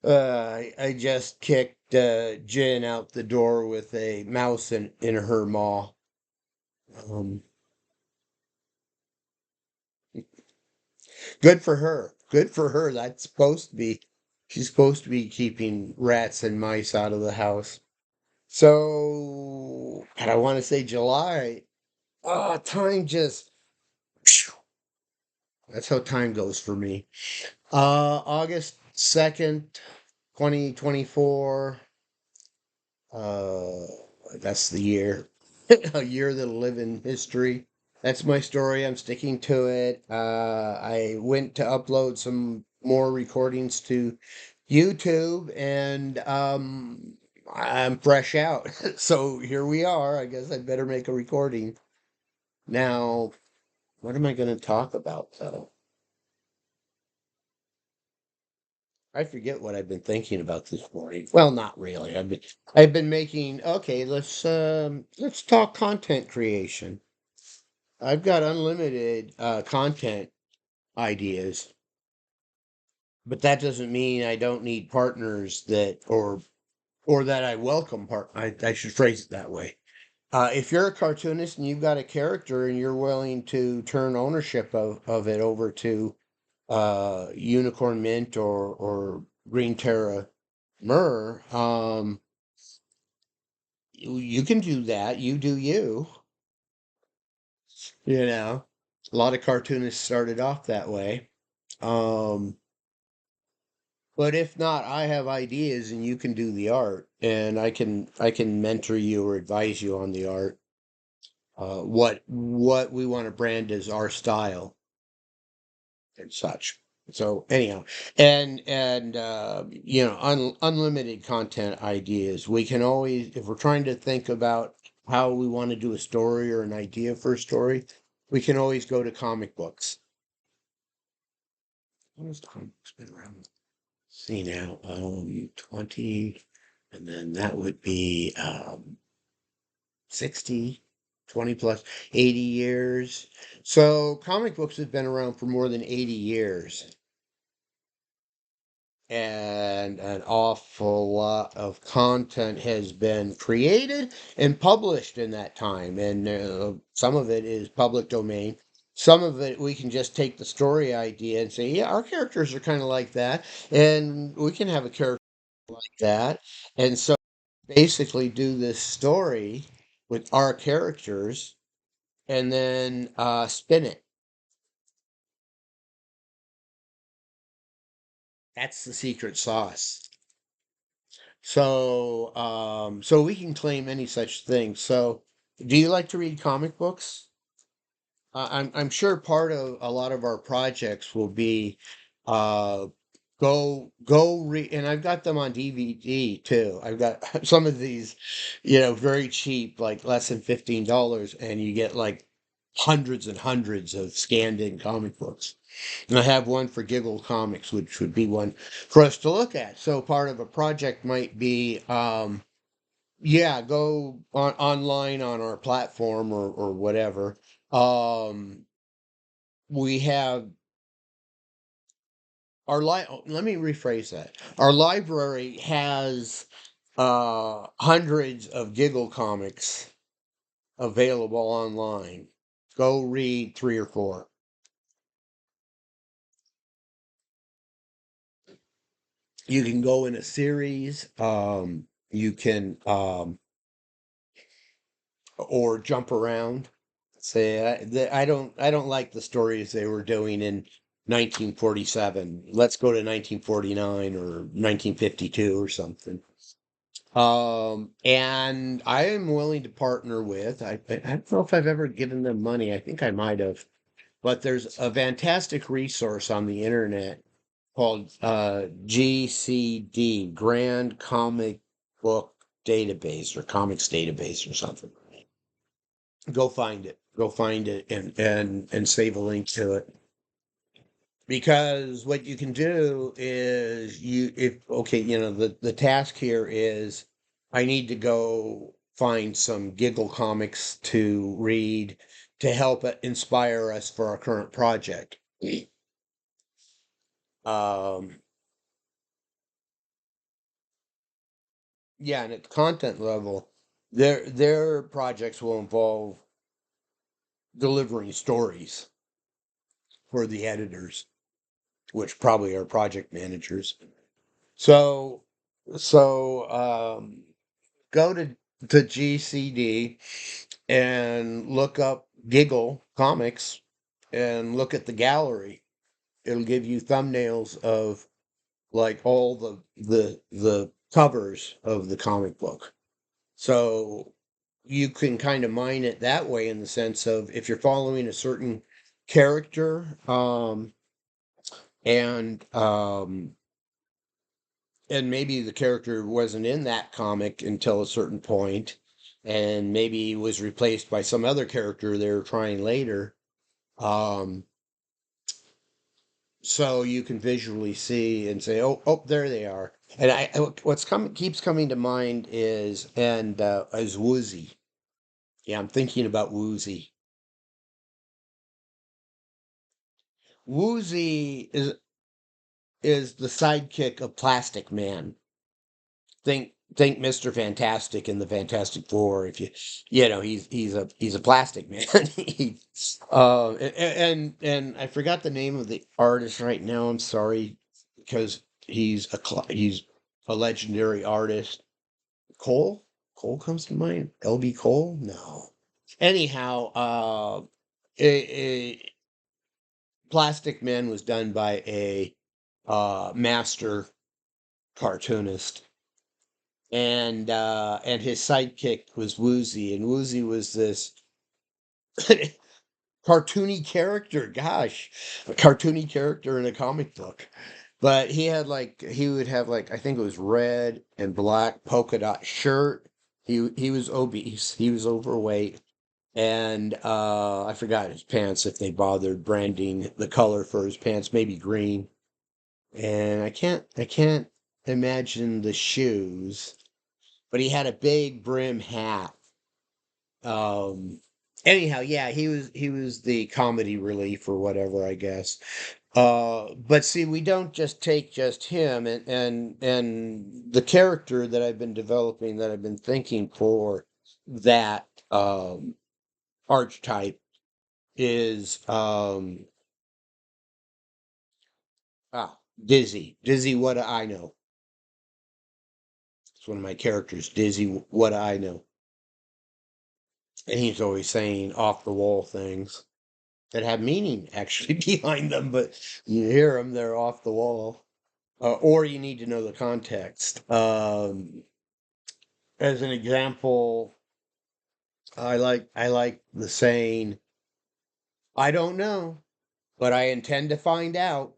I just kicked Jen out the door with a mouse in her maw. Um, Good for her. Good for her. That's supposed to be. She's supposed to be keeping rats and mice out of the house. So, and I want to say July. Time just. Phew, that's how time goes for me. August 2nd, 2024. Uh, that's the year. A year that'll live in history. That's my story. I'm sticking to it. I went to upload some more recordings to YouTube, and I'm fresh out. So here we are. I guess I'd better make a recording. Now, what am I going to talk about, though? I forget what I've been thinking about this morning. Well, not really. I've been making, okay, let's talk content creation. I've got unlimited content ideas, but that doesn't mean I don't need partners that or that I welcome I should phrase it that way. If you're a cartoonist and you've got a character and you're willing to turn ownership of it over to Unicorn Mint or Green Terra Mer, you can do that. You do you. You know, a lot of cartoonists started off that way. Um, but if not, I have ideas and you can do the art, and I can mentor you or advise you on the art. What we want to brand as our style and such. So anyhow, unlimited content ideas. We can always, if we're trying to think about how we want to do a story or an idea for a story, we can always go to comic books. When has comic books been around? See now, 20, and then that would be 60, 20 plus 80 years. So comic books have been around for more than 80 years. And an awful lot of content has been created and published in that time. And some of it is public domain. Some of it we can just take the story idea and say, yeah, our characters are kind of like that. And we can have a character like that. And so basically do this story with our characters and then spin it. That's the secret sauce. So we can claim any such thing. So, do you like to read comic books? I'm sure part of a lot of our projects will be uh, go read, and I've got them on DVD too. I've got some of these, very cheap, like less than $15, and you get like hundreds and hundreds of scanned in comic books. And I have one for Giggle Comics, which would be one for us to look at. So part of a project might be, yeah, go online on our platform or whatever. Um, we have let me rephrase that. Our library has hundreds of Giggle Comics available online. Go read three or four. You can go in a series. You can or jump around. Say, I don't like the stories they were doing in 1947. Let's go to 1949 or 1952 or something. And I am willing to partner with. I don't know if I've ever given them money. I think I might have, but there's a fantastic resource on the internet called GCD, Grand Comic Book Database or Comics Database or something. Go find it and save a link to it. Because what you can do is the task here is I need to go find some Giggle comics to read to help inspire us for our current project. Um, yeah, and at the content level, their projects will involve delivering stories for the editors, which probably are project managers. So so go to GCD and look up Giggle Comics and look at the gallery. It'll give you thumbnails of like all the covers of the comic book. So you can kind of mine it that way in the sense of if you're following a certain character, and and maybe the character wasn't in that comic until a certain point, and maybe was replaced by some other character they're trying later. Um, so you can visually see and say, "Oh, there they are." And what's coming keeps coming to mind is Woozy. Yeah, I'm thinking about Woozy. Woozy is the sidekick of Plastic Man. Think Mr. Fantastic in the Fantastic Four. If he's a plastic man. he, and I forgot the name of the artist right now. I'm sorry because he's a legendary artist. Cole Cole comes to mind. LB Cole? No. Anyhow, a Plastic Man was done by a master cartoonist, and his sidekick was Woozy, and Woozy was this cartoony character. Gosh, a cartoony character in a comic book. But he would have like I think it was red and black polka dot shirt. He was obese. He was overweight. And I forgot his pants if they bothered branding the color for his pants, maybe green. And I can't imagine the shoes, but he had a big brim hat. Um, anyhow, yeah, he was the comedy relief or whatever, I guess. But see, we don't just take just him and the character that I've been developing, that I've been thinking for that archetype is Dizzy. Dizzy, what do I know? It's one of my characters, Dizzy, what do I know? And he's always saying off the wall things that have meaning actually behind them, but you hear them, they're off the wall. Or you need to know the context. As an example, I like the saying, "I don't know, but I intend to find out."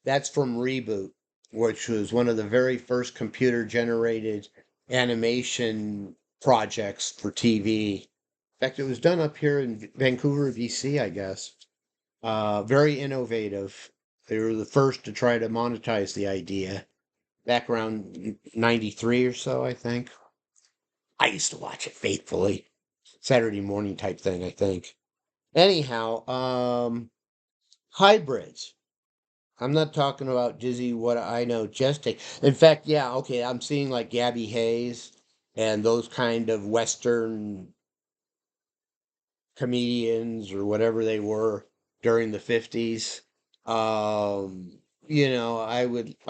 That's from Reboot, which was one of the very first computer generated animation projects for TV. In fact, it was done up here in Vancouver, BC, I guess. Very innovative. They were the first to try to monetize the idea back around 93 or so, I think. I used to watch it faithfully. Saturday morning type thing, I think. Anyhow, hybrids. I'm not talking about Dizzy, what I know, Jesting. In fact, yeah, okay, I'm seeing like Gabby Hayes and those kind of Western comedians or whatever they were during the 50s. I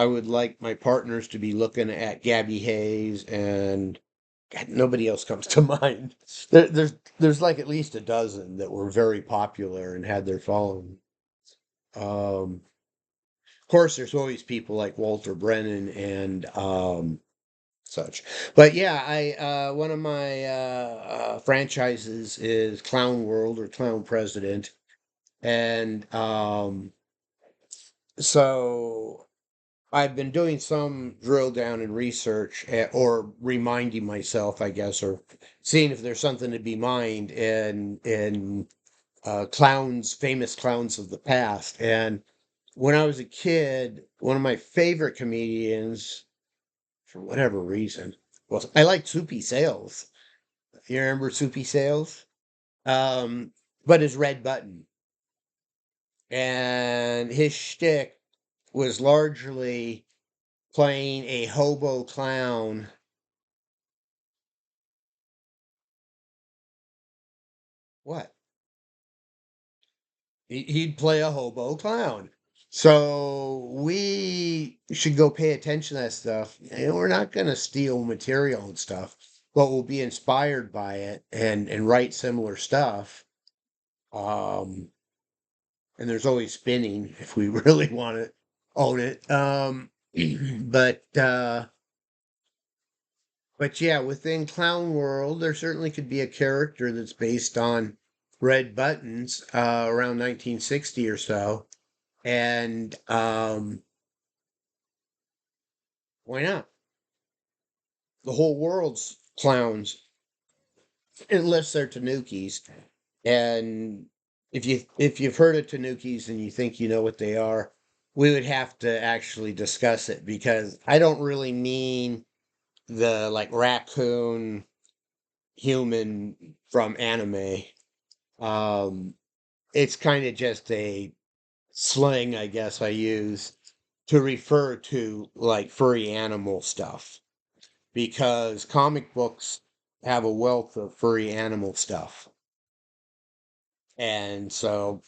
would like my partners to be looking at Gabby Hayes and God, nobody else comes to mind. There's like at least a dozen that were very popular and had their following. Of course, there's always people like Walter Brennan and such. But yeah, I one of my franchises is Clown World or Clown President, and so I've been doing some drill down and research, or reminding myself, I guess, or seeing if there's something to be mined in clowns, famous clowns of the past. And when I was a kid, one of my favorite comedians, for whatever reason, was I liked Soupy Sales. You remember Soupy Sales? Um, but as Red Button. And his shtick was largely playing a hobo clown. What? He'd play a hobo clown. So we should go pay attention to that stuff. And we're not going to steal material and stuff, but we'll be inspired by it and write similar stuff. Um, and there's always spinning if we really want to own it. But but yeah, within Clown World, there certainly could be a character that's based on Red Buttons around 1960 or so. And why not? The whole world's clowns, unless they're Tanukis. And if you've heard of Tanukis and you think you know what they are, we would have to actually discuss it because I don't really mean the like raccoon human from anime. Um, it's kind of just a slang, I guess, I use to refer to like furry animal stuff because comic books have a wealth of furry animal stuff. And so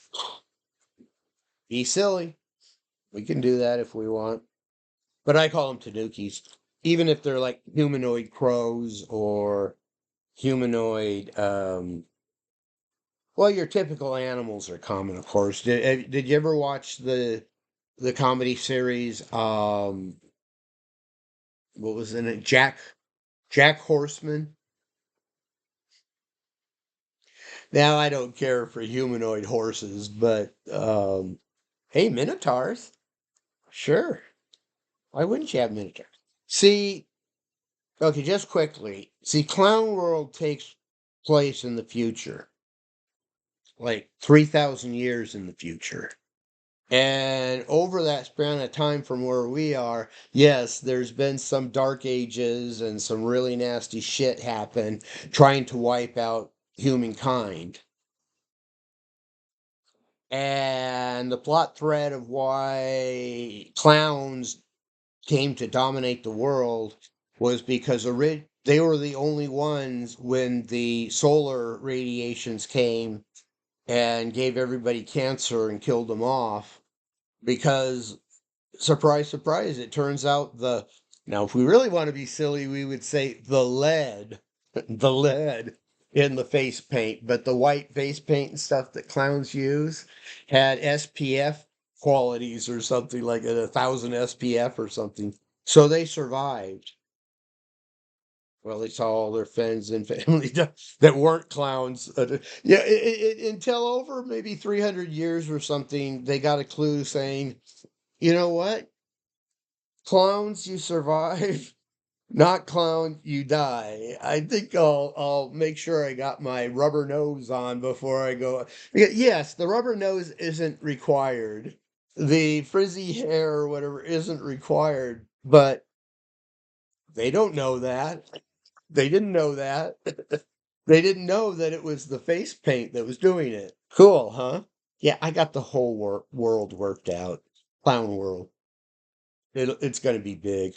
be silly. We can do that if we want. But I call them tanukis, even if they're like humanoid crows or humanoid. Well, your typical animals are common, of course. Did you ever watch the comedy series? What was in it? Jack Horseman. Now I don't care for humanoid horses, but hey, minotaurs, sure. Why wouldn't you have minotaurs? See, okay, just quickly. See, Clown World takes place in the future, like 3,000 years in the future. And over that span of time from where we are, yes, there's been some dark ages and some really nasty shit happen trying to wipe out humankind. And the plot thread of why clowns came to dominate the world was because they were the only ones when the solar radiations came and gave everybody cancer and killed them off because surprise, surprise, it turns out now, if we really want to be silly, we would say the lead, the lead in the face paint, but the white face paint and stuff that clowns use had SPF qualities or something like 1,000 SPF or something. So they survived. Well, they saw all their friends and family that weren't clowns. Yeah, until over maybe 300 years or something, they got a clue saying, you know what? Clowns, you survive. Not clown, you die. I think I'll make sure I got my rubber nose on before I go. Yes, the rubber nose isn't required. The frizzy hair or whatever isn't required, but they don't know that. They didn't know that. They didn't know that it was the face paint that was doing it. Cool, huh? Yeah, I got the whole world worked out. Clown world. It's going to be big.